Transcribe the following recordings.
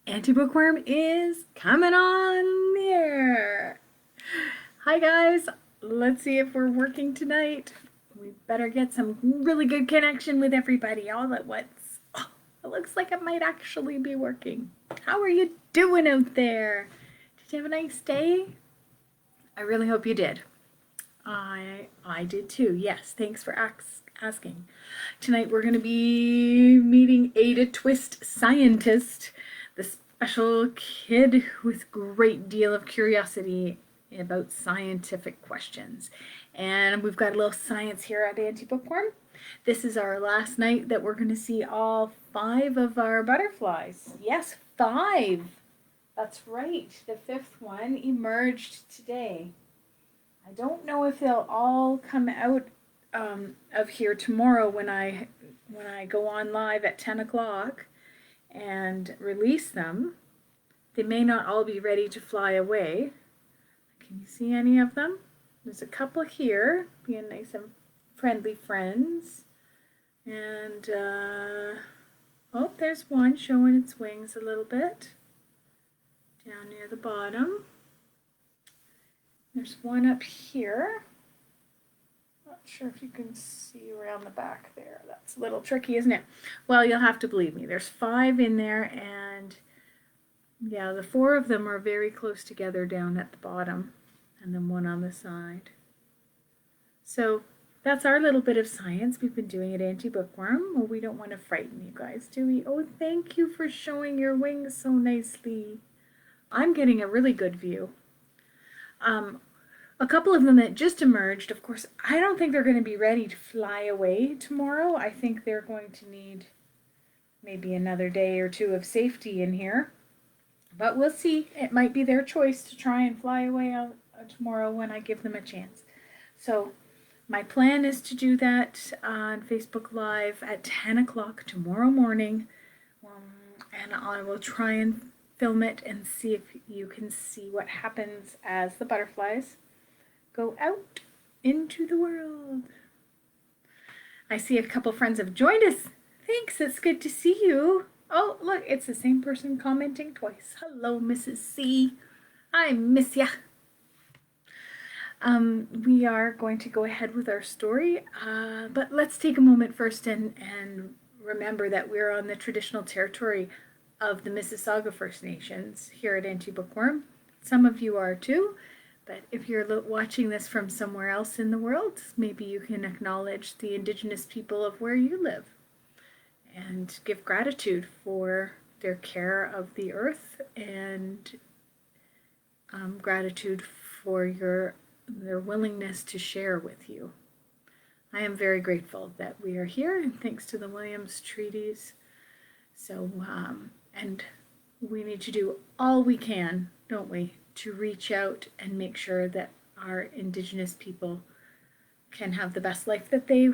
Anti-bookworm is coming on here. Hi guys, let's see if we're working tonight. We better get some really good connection with everybody all at once. Oh, it looks like it might actually be working. How are you doing out there? Did you have a nice day? I really hope you did. I did too. Yes, thanks for asking. Tonight we're going to be meeting Ada Twist, scientist, the special kid with great deal of curiosity about scientific questions. And we've got a little science here at Anti-Bookworm. This is our last night that we're going to see all 5 of our butterflies. Yes, 5. That's right. The 5th one emerged today. I don't know if they'll all come out of here tomorrow when I go on live at 10 o'clock and release them. They may not all be ready to fly away. Can you see any of them? There's a couple here being nice and friendly friends. And oh, there's one showing its wings a little bit down near the bottom. There's one up here. Not sure if you can see around the back there. That's a little tricky, isn't it? Well, you'll have to believe me. There's 5 in there, and yeah, the 4 of them are very close together down at the bottom, and then one on the side. So that's our little bit of science we've been doing at Anti-Bookworm. Well, we don't want to frighten you guys, do we? Oh, thank you for showing your wings so nicely. I'm getting a really good view. A couple of them that just emerged, of course, I don't think they're going to be ready to fly away tomorrow. I think they're going to need maybe another day or 2 of safety in here. But we'll see. It might be their choice to try and fly away tomorrow when I give them a chance. So my plan is to do that on Facebook Live at 10 o'clock tomorrow morning. And I will try and film it and see if you can see what happens as the butterflies go out into the world. I see a couple friends have joined us. Thanks, it's good to see you. Oh, look, it's the same person commenting twice. Hello, Mrs. C. I miss ya. We are going to go ahead with our story, but let's take a moment first and remember that we're on the traditional territory of the Mississauga First Nations here at Anti-Bookworm. Some of you are too. But if you're watching this from somewhere else in the world, maybe you can acknowledge the Indigenous people of where you live and give gratitude for their care of the earth and gratitude for their willingness to share with you. I am very grateful that we are here, and thanks to the Williams Treaties. So, and we need to do all we can, don't we, to reach out and make sure that our Indigenous people can have the best life that they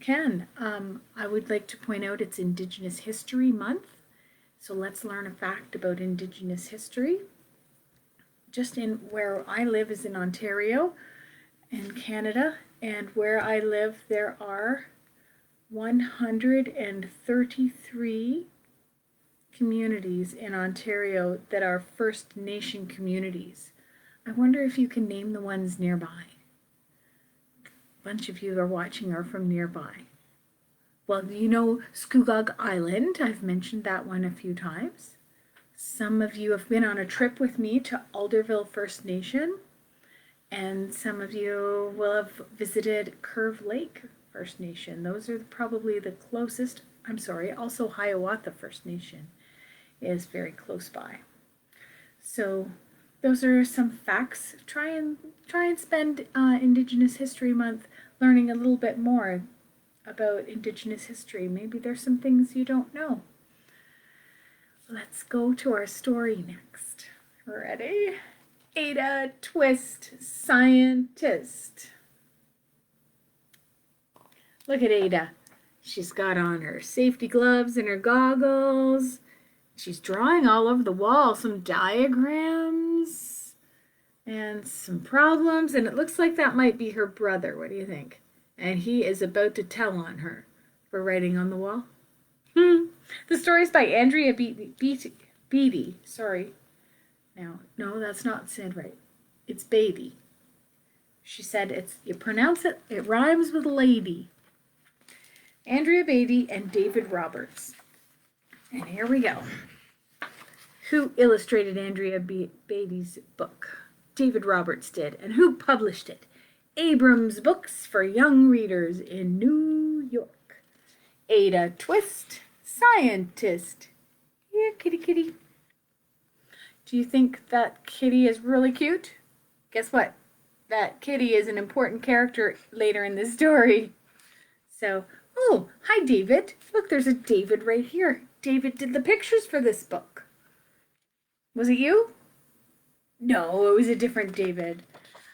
can. I would like to point out it's Indigenous History Month, so let's learn a fact about Indigenous history. Just in where I live is in Ontario in Canada, and where I live there are 133 communities in Ontario that are First Nation communities. I wonder if you can name the ones nearby. A bunch of you are watching are from nearby. Well, you know Scugog Island. I've mentioned that one a few times. Some of you have been on a trip with me to Alderville First Nation, and some of you will have visited Curve Lake First Nation. Those are probably the closest. I'm sorry, also Hiawatha First Nation is very close by. So those are some facts. Try and spend Indigenous History Month learning a little bit more about Indigenous history. Maybe there's some things you don't know. Let's go to our story next. Ready? Ada Twist, scientist. Look at Ada. She's got on her safety gloves and her goggles. She's drawing all over the wall some diagrams and some problems, and it looks like that might be her brother. What do you think? And he is about to tell on her for writing on the wall. The story is by Andrea Beaty, Beaty. Sorry. Now, no, that's not said right. It's Beaty. She said you pronounce it, it rhymes with lady. Andrea Beaty and David Roberts. And here we go. Who illustrated Andrea Beaty's book? David Roberts did. And who published it? Abrams Books for Young Readers in New York. Ada Twist, scientist. Here, kitty, kitty. Do you think that kitty is really cute? Guess what? That kitty is an important character later in the story. So, oh, hi, David. Look, there's a David right here. David did the pictures for this book. Was it you? No, it was a different David.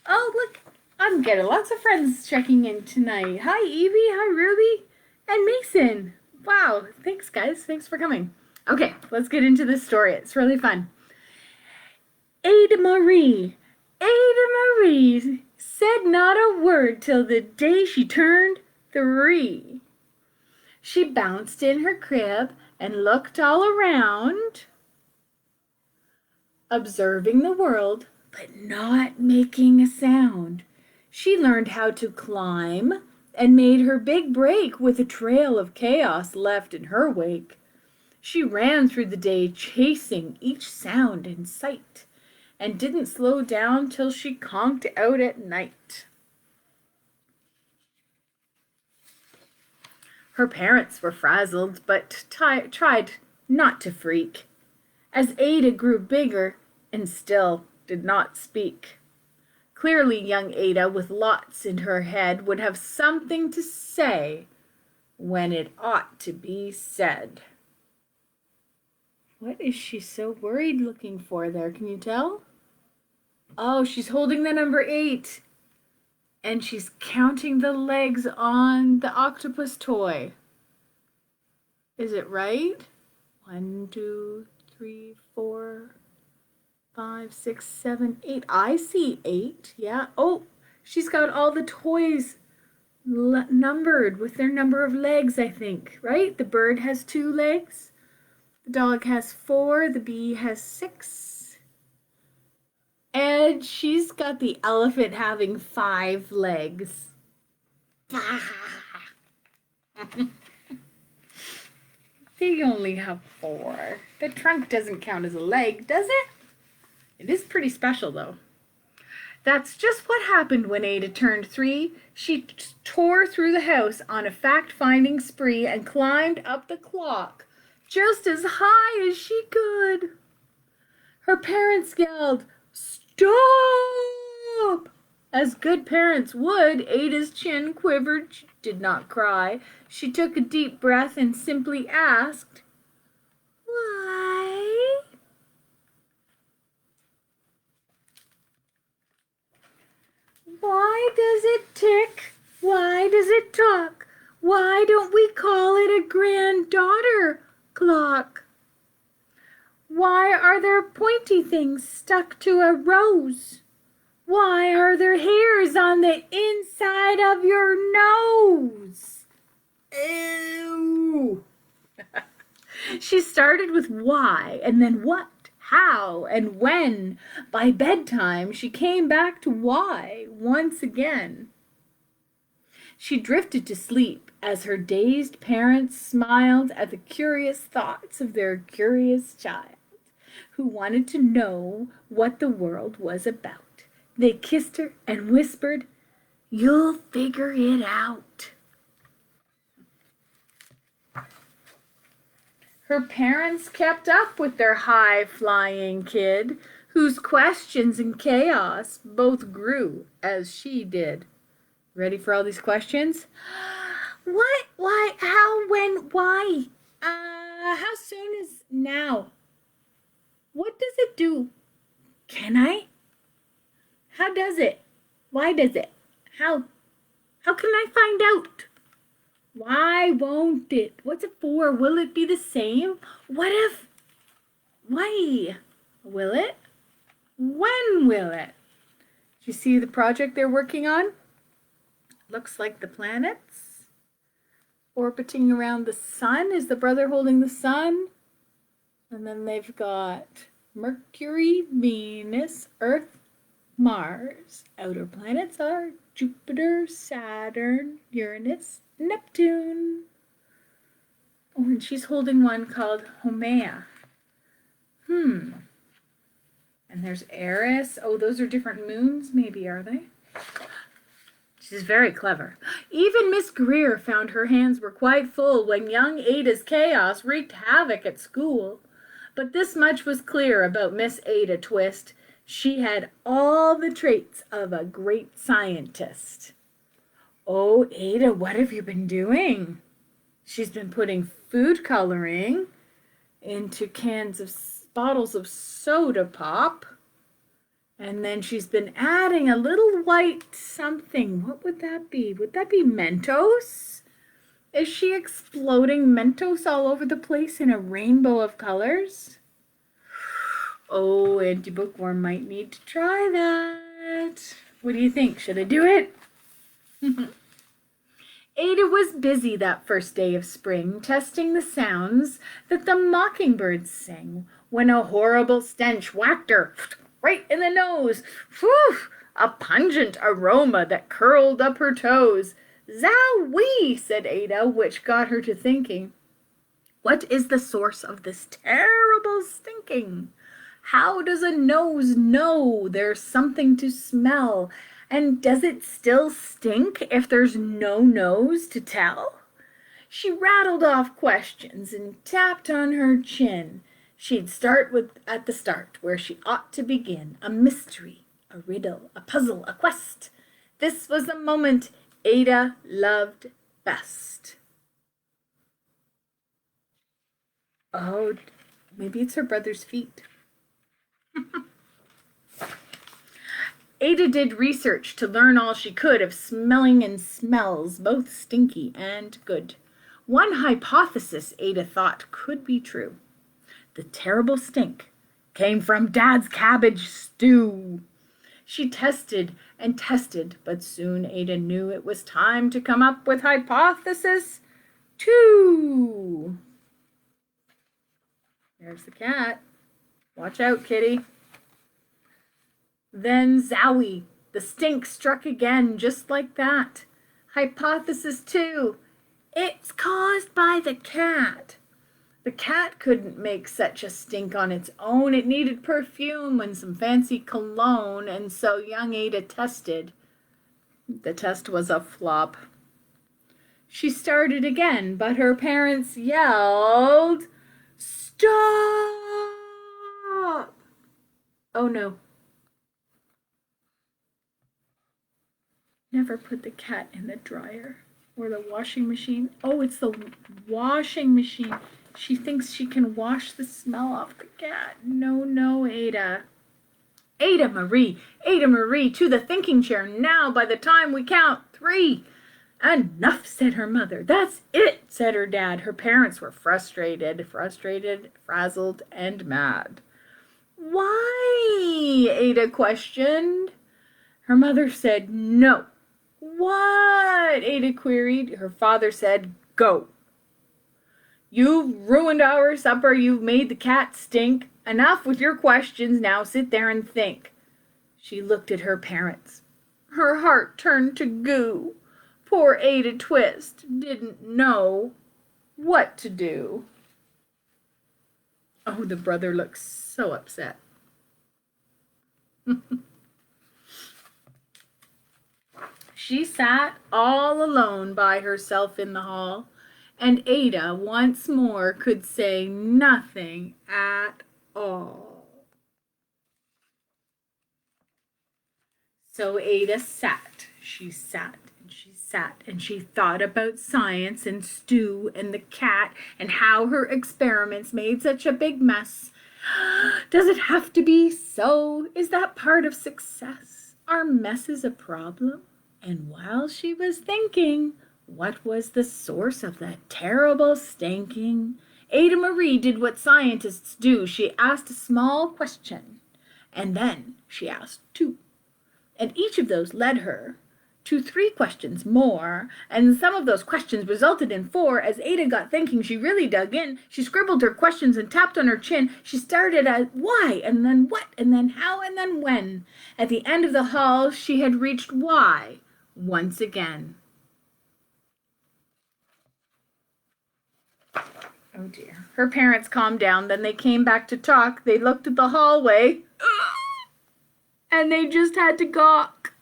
Oh, look, I'm getting lots of friends checking in tonight. Hi, Evie. Hi, Ruby. And Mason. Wow, thanks, guys. Thanks for coming. Okay, let's get into this story. It's really fun. Ada Marie said not a word till the day she turned 3. She bounced in her crib and looked all around, observing the world, but not making a sound. She learned how to climb and made her big break with a trail of chaos left in her wake. She ran through the day chasing each sound in sight, and didn't slow down till she conked out at night. Her parents were frazzled, but tried not to freak, as Ada grew bigger and still did not speak. Clearly, young Ada, with lots in her head, would have something to say when it ought to be said. What is she so worried looking for there? Can you tell? Oh, she's holding the number 8. And she's counting the legs on the octopus toy. Is it right? 1, 2, 3, 4, 5, 6, 7, 8. I see 8. Yeah. Oh, she's got all the toys numbered with their number of legs, I think. Right? The bird has 2 legs. The dog has 4. The bee has 6. And she's got the elephant having 5 legs. They only have 4. The trunk doesn't count as a leg, does it? It is pretty special, though. That's just what happened when Ada turned 3. She tore through the house on a fact-finding spree and climbed up the clock just as high as she could. Her parents yelled, "Stop!" As good parents would. Ada's chin quivered. She did not cry. She took a deep breath and simply asked, "Why?" Why does it tick? Why does it talk? Why don't we call it a granddaughter clock? Why are there pointy things stuck to a rose? Why are there hairs on the inside of your nose? Ew. She started with why, and then what, how, and when. By bedtime, she came back to why once again. She drifted to sleep as her dazed parents smiled at the curious thoughts of their curious child, who wanted to know what the world was about. They kissed her and whispered, "You'll figure it out." Her parents kept up with their high-flying kid, whose questions and chaos both grew as she did. Ready for all these questions? What? Why? How? When? Why? How soon is now? What does it do? Can I? How does it? Why does it? How can I find out? Why won't it? What's it for? Will it be the same? What if? Why? Will it? When will it? Do you see the project they're working on? Looks like the planets orbiting around the sun. Is the brother holding the sun? And then they've got Mercury, Venus, Earth, Mars. Outer planets are Jupiter, Saturn, Uranus, Neptune. Oh, and she's holding one called Haumea. And there's Eris. Oh, those are different moons, maybe, are they? She's very clever. Even Miss Greer found her hands were quite full when young Ada's chaos wreaked havoc at school. But this much was clear about Miss Ada Twist. She had all the traits of a great scientist. Oh, Ada, what have you been doing? She's been putting food coloring into bottles of soda pop. And then she's been adding a little white something. What would that be? Would that be Mentos? Is she exploding Mentos all over the place in a rainbow of colors? Oh, Auntie Bookworm might need to try that. What do you think? Should I do it? Ada was busy that first day of spring, testing the sounds that the mockingbirds sing, when a horrible stench whacked her right in the nose. Whew! A pungent aroma that curled up her toes. Zowie, said Ada, which got her to thinking. What is the source of this terrible stinking? How does a nose know there's something to smell? And does it still stink if there's no nose to tell? She rattled off questions and tapped on her chin. She'd start at the start, where she ought to begin. A mystery, a riddle, a puzzle, a quest. This was the moment Ada loved best. Oh, maybe it's her brother's feet. Ada did research to learn all she could of smelling and smells, both stinky and good. One hypothesis Ada thought could be true. The terrible stink came from Dad's cabbage stew. She tested and tested, but soon Ada knew it was time to come up with hypothesis 2. There's the cat. Watch out, kitty. Then zowie, the stink struck again, just like that. Hypothesis 2. It's caused by the cat. The cat couldn't make such a stink on its own. It needed perfume and some fancy cologne, and so young Ada tested. The test was a flop. She started again, but her parents yelled, "Stop!" Oh no. Never put the cat in the dryer or the washing machine. Oh, it's the washing machine. She thinks she can wash the smell off the cat. No, Ada. Ada Marie, to the thinking chair now by the time we count 3. Enough, said her mother. That's it, said her dad. Her parents were frustrated, frazzled, and mad. Why? Ada questioned. Her mother said no. What? Ada queried. Her father said, go. You've ruined our supper. You've made the cat stink. Enough with your questions. Now sit there and think. She looked at her parents. Her heart turned to goo. Poor Ada Twist didn't know what to do. Oh, the brother looks so upset. She sat all alone by herself in the hall, and Ada once more could say nothing at all. So Ada sat. She sat and she sat and she thought about science and Stu and the cat and how her experiments made such a big mess. Does it have to be so? Is that part of success? Are messes a problem? And while she was thinking, what was the source of that terrible stinking? Ada Marie did what scientists do. She asked a small question, and then she asked 2. And each of those led her to 3 questions more, and some of those questions resulted in 4. As Ada got thinking, she really dug in. She scribbled her questions and tapped on her chin. She started at why, and then what, and then how, and then when. At the end of the hall, she had reached why once again. Oh dear. Her parents calmed down. Then they came back to talk. They looked at the hallway, and they just had to gawk.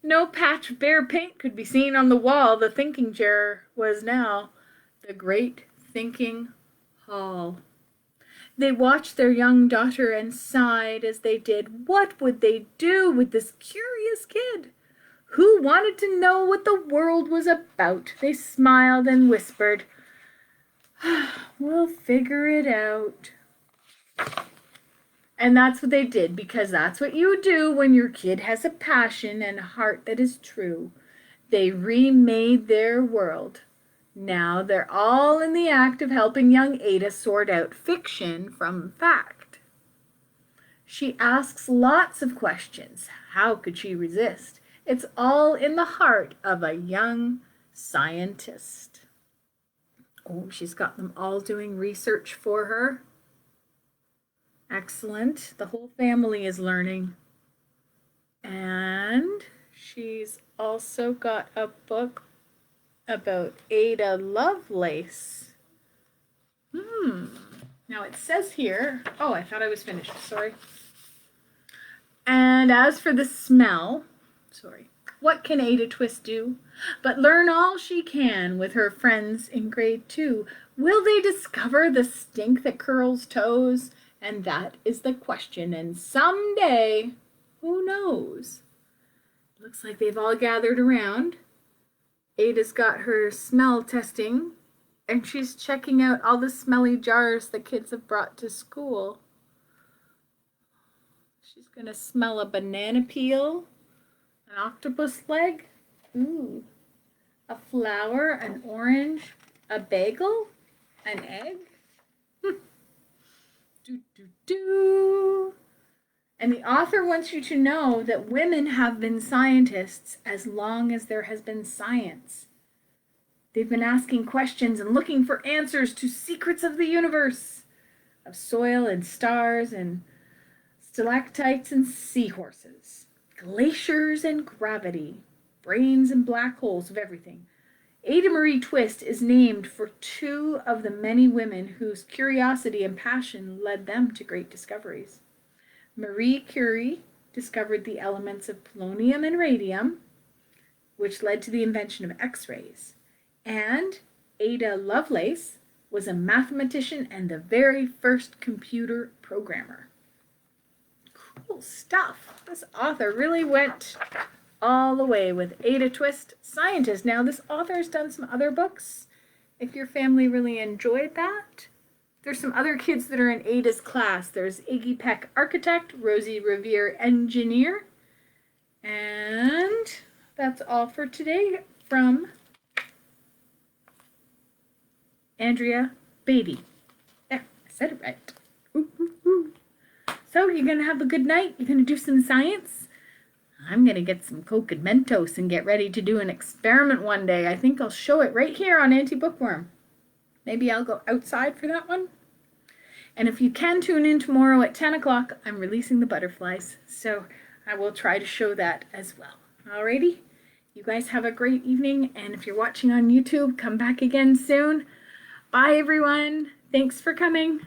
No patch of bare paint could be seen on the wall. The thinking chair was now the great thinking hall. They watched their young daughter and sighed as they did. What would they do with this curious kid who wanted to know what the world was about? They smiled and whispered, "We'll figure it out." And that's what they did, because that's what you do when your kid has a passion and a heart that is true. They remade their world. Now they're all in the act of helping young Ada sort out fiction from fact. She asks lots of questions. How could she resist? It's all in the heart of a young scientist. Oh, she's got them all doing research for her. Excellent. The whole family is learning. And she's also got a book about Ada Lovelace. Now it says here, oh, I thought I was finished, sorry. And as for the smell, what can Ada Twist do but learn all she can with her friends in grade 2? Will they discover the stink that curls toes? And that is the question, and someday, who knows? Looks like they've all gathered around. Ada's got her smell testing, and she's checking out all the smelly jars the kids have brought to school. She's gonna smell a banana peel, an octopus leg, ooh, a flower, an orange, a bagel, an egg. And the author wants you to know that women have been scientists as long as there has been science. They've been asking questions and looking for answers to secrets of the universe, of soil and stars and stalactites and seahorses, glaciers and gravity, brains and black holes, of everything. Ada Marie Twist is named for 2 of the many women whose curiosity and passion led them to great discoveries. Marie Curie discovered the elements of polonium and radium, which led to the invention of X-rays. And Ada Lovelace was a mathematician and the very first computer programmer. Cool stuff. This author really went all the way with Ada Twist, scientist. Now, this author has done some other books. If your family really enjoyed that, there's some other kids that are in Ada's class. There's Iggy Peck, architect, Rosie Revere, engineer. And that's all for today from Andrea Beaty. There, I said it right. Ooh, ooh, ooh. So you're going to have a good night? You're going to do some science? I'm going to get some Coke and Mentos and get ready to do an experiment one day. I think I'll show it right here on Anti-Bookworm. Maybe I'll go outside for that one. And if you can tune in tomorrow at 10 o'clock, I'm releasing the butterflies. So I will try to show that as well. Alrighty? You guys have a great evening. And if you're watching on YouTube, come back again soon. Bye, everyone. Thanks for coming.